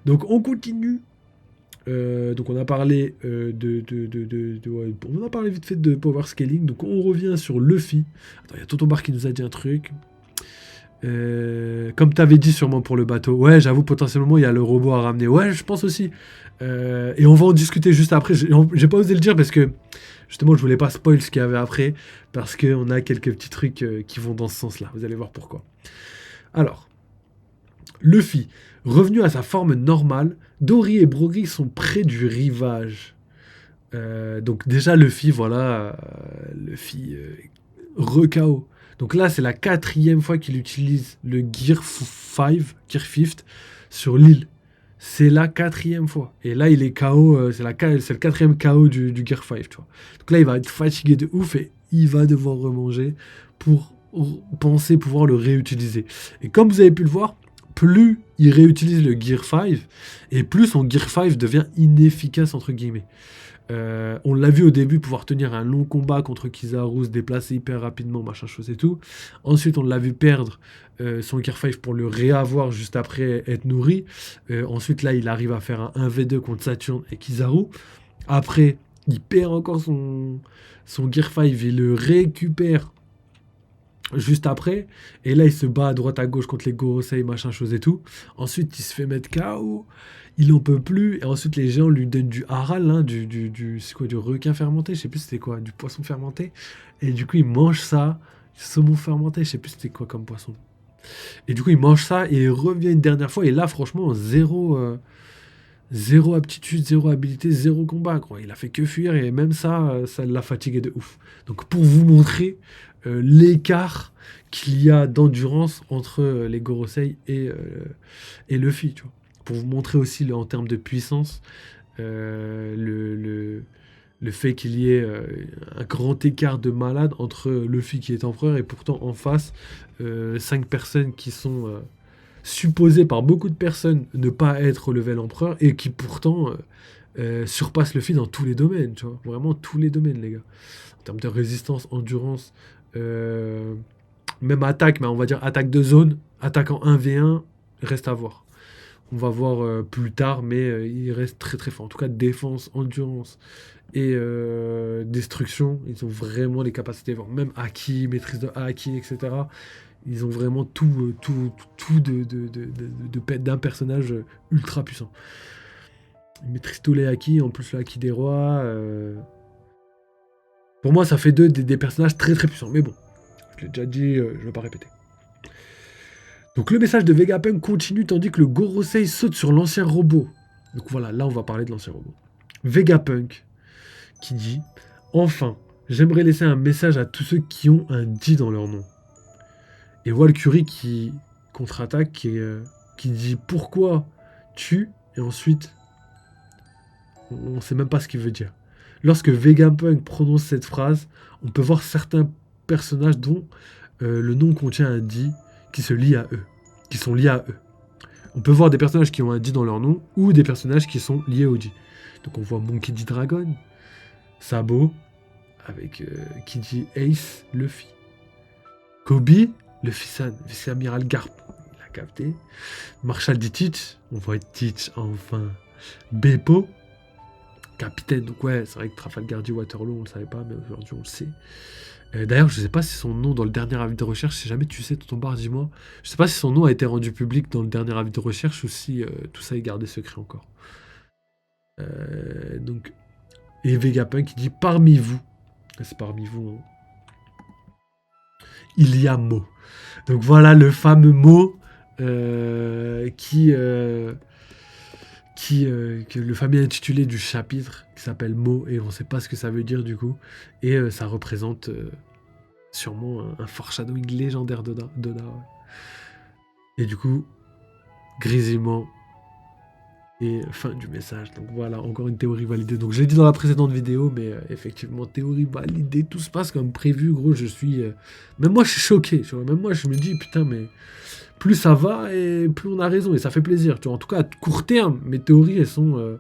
Donc on continue. Donc on a parlé on a parlé vite fait de power scaling. Donc on revient sur Luffy. Attends, il y a Tonton Bar qui nous a dit un truc. Comme t'avais dit sûrement pour le bateau. Ouais, j'avoue, potentiellement, il y a le robot à ramener. Ouais, je pense aussi. Et on va en discuter juste après. J'ai pas osé le dire parce que, justement, je voulais pas spoil ce qu'il y avait après. Parce qu'on a quelques petits trucs qui vont dans ce sens-là. Vous allez voir pourquoi. Alors, Luffy, revenu à sa forme normale, Dory et Brogy sont près du rivage. Donc déjà, Luffy, voilà, Luffy re-KO. Donc là, c'est la quatrième fois qu'il utilise le Gear 5, Gear 5 sur l'île. C'est la quatrième fois. Et là, il est KO, c'est le quatrième KO du Gear 5, tu vois. Donc là, il va être fatigué de ouf et il va devoir remanger pour penser pouvoir le réutiliser. Et comme vous avez pu le voir, plus il réutilise le Gear 5, et plus son Gear 5 devient inefficace, entre guillemets. On l'a vu au début pouvoir tenir un long combat contre Kizaru, se déplacer hyper rapidement, machin chose et tout. Ensuite, on l'a vu perdre son Gear 5 pour le réavoir juste après être nourri. Ensuite, là, il arrive à faire un 1v2 contre Saturn et Kizaru. Après, il perd encore son Gear 5, il le récupère juste après. Et là, il se bat à droite à gauche contre les Gorosei, machin chose et tout. Ensuite, il se fait mettre KO. Il en peut plus. Et ensuite, les gens lui donnent du haral, hein, c'est quoi, du requin fermenté. Je sais plus c'était quoi, du poisson fermenté. Et du coup, il mange ça. Du saumon fermenté, je sais plus c'était quoi comme poisson. Et du coup, il mange ça et il revient une dernière fois. Et là, franchement, zéro aptitude, zéro habilité, zéro combat, quoi. Il a fait que fuir et même ça, ça l'a fatigué de ouf. Donc pour vous montrer l'écart qu'il y a d'endurance entre les Gorosei et Luffy, tu vois. Pour vous montrer aussi en termes de puissance le fait qu'il y ait un grand écart de malade entre Luffy qui est empereur et pourtant en face 5 personnes qui sont supposé par beaucoup de personnes ne pas être au level empereur et qui pourtant surpasse le dans tous les domaines, tu vois. Vraiment tous les domaines, les gars. En termes de résistance, endurance, euh, même attaque, mais on va dire attaque de zone, attaque en 1v1, reste à voir. On va voir plus tard, mais il reste très très fort. En tout cas, défense, endurance et destruction, ils ont vraiment les capacités. Même Haki, maîtrise de Haki, etc. Ils ont vraiment tout d'un personnage ultra puissant. Ils maîtrisent tous les haki, en plus le haki des rois. Pour moi, ça fait d'eux des personnages très très puissants. Mais bon, je l'ai déjà dit, je ne vais pas répéter. Donc le message de Vegapunk continue tandis que le Gorosei saute sur l'ancien robot. Donc voilà, là on va parler de l'ancien robot. Vegapunk qui dit enfin, j'aimerais laisser un message à tous ceux qui ont un D dans leur nom. Et Valkyrie qui contre-attaque, qui dit pourquoi tu, et ensuite on ne sait même pas ce qu'il veut dire. Lorsque Vegapunk prononce cette phrase, on peut voir certains personnages dont le nom contient un D qui se lie à eux, qui sont liés à eux. On peut voir des personnages qui ont un D dans leur nom ou des personnages qui sont liés au D. Donc on voit Monkey D. Dragon, Sabo, avec qui dit Ace, Luffy. Kobe, Luffy-san, vice-amiral Garp, il a capté. Marshall dit Teach, on voit Teach enfin. Beppo, capitaine, donc ouais, c'est vrai que Trafalgar du Waterloo, on le savait pas, mais aujourd'hui on le sait. D'ailleurs, je sais pas si son nom dans le dernier avis de recherche, si jamais tu sais, Tonton Bar, dis-moi. Je sais pas si son nom a été rendu public dans le dernier avis de recherche ou si tout ça est gardé secret encore. Donc, et Vegapunk qui dit parmi vous, c'est parmi vous, hein, il y a Mo. Donc voilà le fameux mot que le fameux intitulé du chapitre qui s'appelle Mo et on sait pas ce que ça veut dire du coup et ça représente sûrement un foreshadowing légendaire d'Oda. Ouais. Et du coup grésillement et fin du message. Donc voilà, encore une théorie validée. Donc j'ai dit dans la précédente vidéo, mais effectivement, théorie validée, tout se passe comme prévu, gros, je suis... Même moi, je suis choqué, tu vois. Même moi, je me dis, putain, mais plus ça va et plus on a raison, et ça fait plaisir, tu vois. En tout cas, à court terme, mes théories, elles sont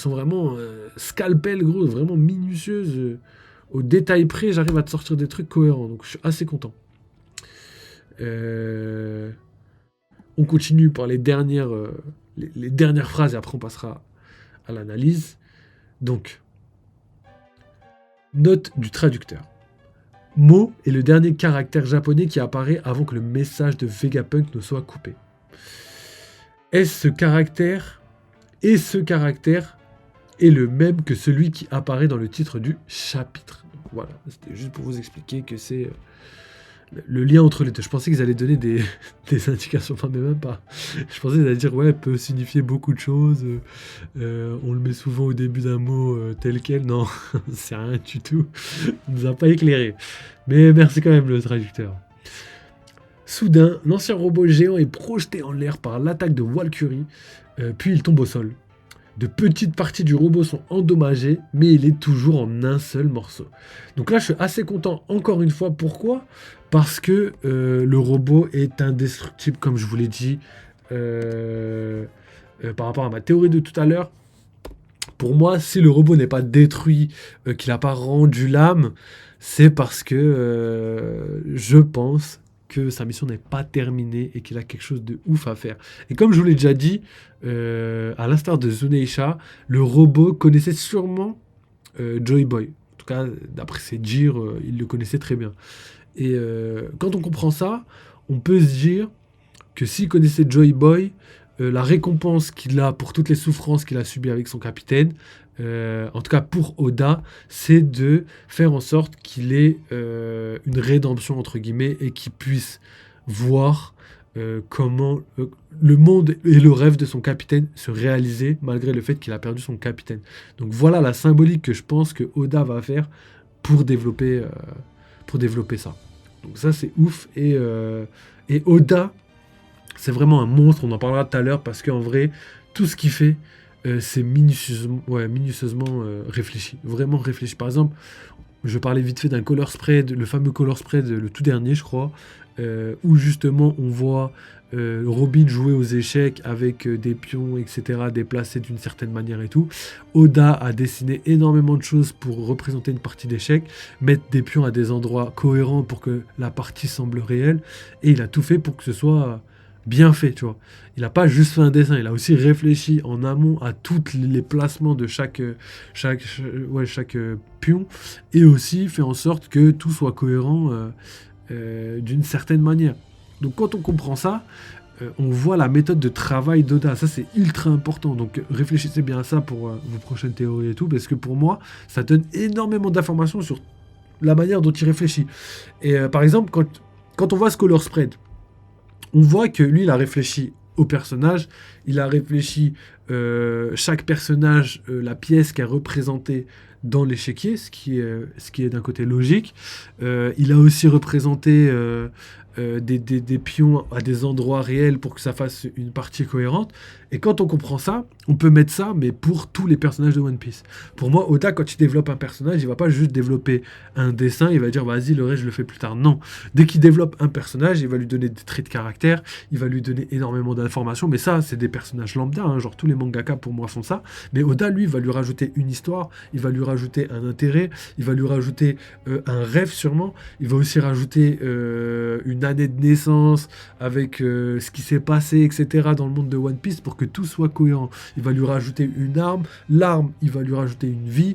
vraiment scalpel, gros, vraiment minutieuses. Au détail près, j'arrive à te sortir des trucs cohérents, donc je suis assez content. On continue par les dernières les dernières phrases et après on passera à l'analyse. Donc, note du traducteur. Mo est le dernier caractère japonais qui apparaît avant que le message de Vegapunk ne soit coupé. Est-ce ce caractère et ce caractère est le même que celui qui apparaît dans le titre du chapitre. Voilà, c'était juste pour vous expliquer que c'est le lien entre les deux. Je pensais qu'ils allaient donner des, des indications, enfin mais même pas. Je pensais qu'ils allaient dire ouais, peut signifier beaucoup de choses. On le met souvent au début d'un mot tel quel. Non, c'est rien du tout. Il nous a pas éclairé. Mais merci quand même le traducteur. Soudain, l'ancien robot géant est projeté en l'air par l'attaque de Valkyrie, puis il tombe au sol. De petites parties du robot sont endommagées, mais il est toujours en un seul morceau. Donc là, je suis assez content, encore une fois. Pourquoi ? Parce que le robot est indestructible, comme je vous l'ai dit, par rapport à ma théorie de tout à l'heure. Pour moi, si le robot n'est pas détruit, qu'il n'a pas rendu l'âme, c'est parce que je pense que sa mission n'est pas terminée et qu'il a quelque chose de ouf à faire. Et comme je vous l'ai déjà dit, à l'instar de Zuneisha, le robot connaissait sûrement Joy Boy. En tout cas, d'après ses dires, il le connaissait très bien. Et quand on comprend ça, on peut se dire que s'il connaissait Joy Boy, la récompense qu'il a pour toutes les souffrances qu'il a subies avec son capitaine, en tout cas pour Oda, c'est de faire en sorte qu'il ait une rédemption entre guillemets et qu'il puisse voir comment le monde et le rêve de son capitaine se réaliser malgré le fait qu'il a perdu son capitaine. Donc voilà la symbolique que je pense que Oda va faire pour développer ça. Donc ça c'est ouf et Oda c'est vraiment un monstre, on en parlera tout à l'heure parce qu'en vrai tout ce qu'il fait c'est minutieusement réfléchi, vraiment réfléchi. Par exemple, je parlais vite fait d'un color spread, le fameux color spread, le tout dernier, je crois, où justement on voit Robin jouer aux échecs avec des pions, etc., déplacés d'une certaine manière et tout. Oda a dessiné énormément de choses pour représenter une partie d'échecs, mettre des pions à des endroits cohérents pour que la partie semble réelle, et il a tout fait pour que ce soit bien fait, tu vois. Il n'a pas juste fait un dessin, il a aussi réfléchi en amont à tous les placements de chaque pion, et aussi fait en sorte que tout soit cohérent d'une certaine manière. Donc quand on comprend ça, on voit la méthode de travail d'Oda. Ça, c'est ultra important. Donc réfléchissez bien à ça pour vos prochaines théories et tout, parce que pour moi, ça donne énormément d'informations sur la manière dont il réfléchit. Et par exemple, quand on voit ce color spread, on voit que lui, il a réfléchi au personnage, il a réfléchi chaque personnage, la pièce qui est représentée dans l'échiquier, ce qui est d'un côté logique. Il a aussi représenté des pions à des endroits réels pour que ça fasse une partie cohérente. Et quand on comprend ça, on peut mettre ça, mais pour tous les personnages de One Piece. Pour moi, Oda, quand il développe un personnage, il va pas juste développer un dessin, il va dire vas-y, le reste je le fais plus tard. Non. Dès qu'il développe un personnage, il va lui donner des traits de caractère, il va lui donner énormément d'informations, mais ça, c'est des personnages lambda, hein, genre tous les mangaka pour moi font ça. Mais Oda, lui, va lui rajouter une histoire, il va lui rajouter un intérêt, il va lui rajouter un rêve sûrement, il va aussi rajouter une année de naissance avec ce qui s'est passé, etc. dans le monde de One Piece pour que tout soit cohérent. Il va lui rajouter une arme, l'arme, il va lui rajouter une vie,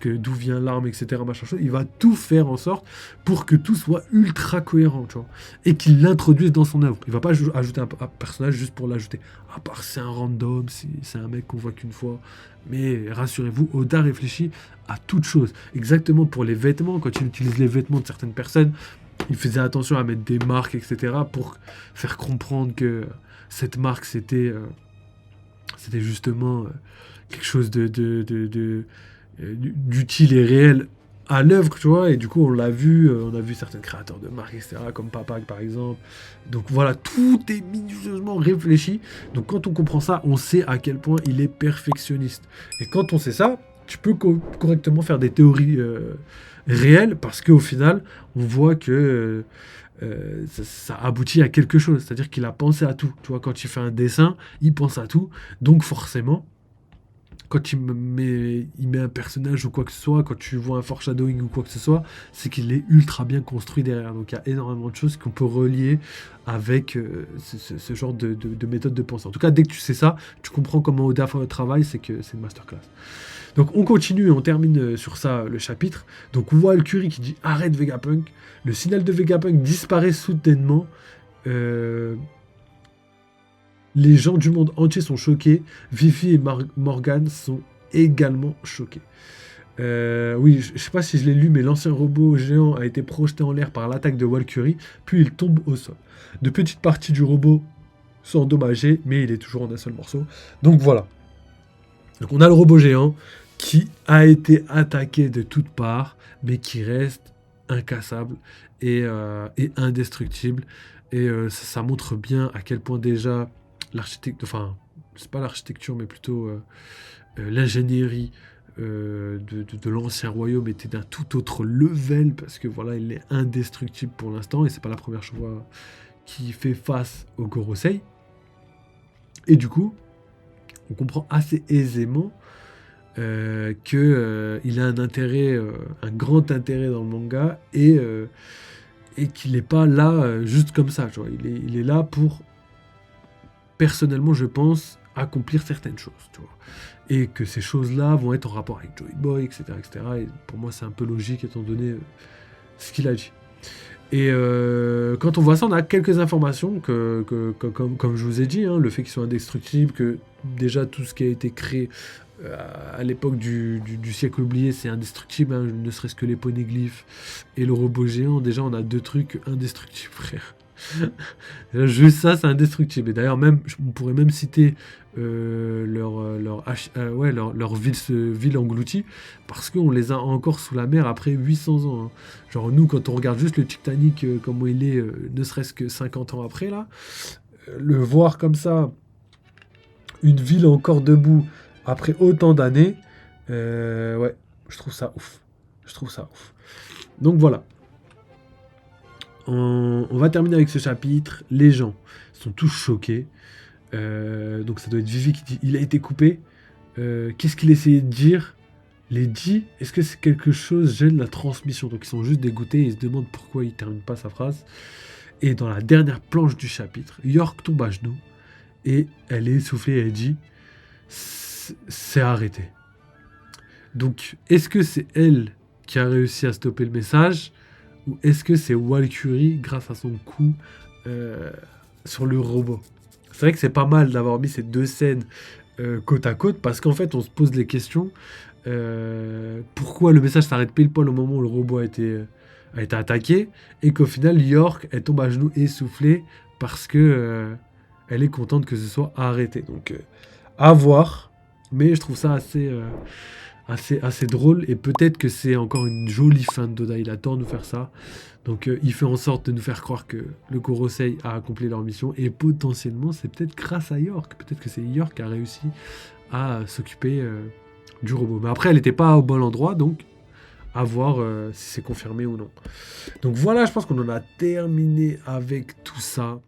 d'où vient l'arme, etc. Machin chose. Il va tout faire en sorte pour que tout soit ultra cohérent, tu vois, et qu'il l'introduise dans son œuvre. Il va pas ajouter un personnage juste pour l'ajouter. À part c'est un random, c'est un mec qu'on voit qu'une fois. Mais rassurez-vous, Oda réfléchit à toute chose. Exactement pour les vêtements, quand il utilise les vêtements de certaines personnes, il faisait attention à mettre des marques, etc. pour faire comprendre que cette marque, c'était justement quelque chose d'utile et réel à l'œuvre, tu vois. Et du coup, on a vu certains créateurs de marques, etc., comme Papak, par exemple. Donc voilà, tout est minutieusement réfléchi. Donc quand on comprend ça, on sait à quel point il est perfectionniste. Et quand on sait ça, tu peux correctement faire des théories réelles, parce qu'au final, on voit que ça aboutit à quelque chose. C'est-à-dire qu'il a pensé à tout. Tu vois, quand il fait un dessin, il pense à tout. Donc forcément, quand il met un personnage ou quoi que ce soit, quand tu vois un foreshadowing ou quoi que ce soit, c'est qu'il est ultra bien construit derrière. Donc il y a énormément de choses qu'on peut relier avec ce genre de méthode de pensée. En tout cas, dès que tu sais ça, tu comprends comment Oda travaille, c'est que c'est une masterclass. Donc on continue et on termine sur ça le chapitre. Donc on voit Valkyrie qui dit arrête Vegapunk. Le signal de Vegapunk disparaît soudainement. Les gens du monde entier sont choqués. Vivi et Morgan sont également choqués. Oui, je sais pas si je l'ai lu, mais l'ancien robot géant a été projeté en l'air par l'attaque de Valkyrie, puis il tombe au sol. De petites parties du robot sont endommagées, mais il est toujours en un seul morceau. Donc voilà. Donc on a le robot géant qui a été attaqué de toutes parts, mais qui reste incassable et indestructible. Et ça montre bien à quel point déjà l'architecture, enfin, c'est pas l'architecture, mais plutôt l'ingénierie de l'ancien royaume était d'un tout autre level, parce que voilà, il est indestructible pour l'instant, et c'est pas la première fois qu'il fait face au Gorosei. Et du coup, on comprend assez aisément qu'il a un intérêt, un grand intérêt dans le manga, et qu'il n'est pas là juste comme ça. Tu vois. Il est là pour, personnellement, je pense, accomplir certaines choses. Tu vois. Et que ces choses-là vont être en rapport avec Joy Boy, etc., etc. Et pour moi, c'est un peu logique étant donné ce qu'il a dit. Et quand on voit ça, on a quelques informations comme je vous ai dit, hein, le fait qu'ils soient indestructibles, que déjà tout ce qui a été créé à l'époque du siècle oublié, c'est indestructible, hein, ne serait-ce que les poneglyphes et le robot géant. Déjà, on a deux trucs indestructibles, frère. Juste ça, c'est indestructible. Et d'ailleurs, même, on pourrait même citer leur ville engloutie, parce qu'on les a encore sous la mer après 800 ans. Hein. Genre, nous, quand on regarde juste le Titanic, comment il est, ne serait-ce que 50 ans après, là, le voir comme ça, une ville encore debout, après autant d'années, ouais, je trouve ça ouf. Je trouve ça ouf. Donc voilà. On va terminer avec ce chapitre. Les gens sont tous choqués. Donc ça doit être Vivi qui dit il a été coupé. Qu'est-ce qu'il essayait de dire? Les dit, est-ce que c'est quelque chose gêne la transmission? Donc ils sont juste dégoûtés et ils se demandent pourquoi il termine pas sa phrase. Et dans la dernière planche du chapitre, York tombe à genoux et elle est essoufflée et elle dit c'est arrêté. Donc est-ce que c'est elle qui a réussi à stopper le message? Ou est-ce que c'est Valkyrie grâce à son coup sur le robot? C'est vrai que c'est pas mal d'avoir mis ces deux scènes côte à côte, parce qu'en fait on se pose les questions. Pourquoi le message s'arrête pile poil au moment où le robot a été attaqué, et qu'au final York elle tombe à genoux essoufflée parce que elle est contente que ce soit arrêté. Donc à voir, mais je trouve ça assez drôle, et peut-être que c'est encore une jolie fin de Doda. Il adore nous faire ça, donc il fait en sorte de nous faire croire que le Gorosei a accompli leur mission, et potentiellement c'est peut-être grâce à York, peut-être que c'est York qui a réussi à s'occuper du robot, mais après elle n'était pas au bon endroit, donc à voir si c'est confirmé ou non. Donc voilà, je pense qu'on en a terminé avec tout ça.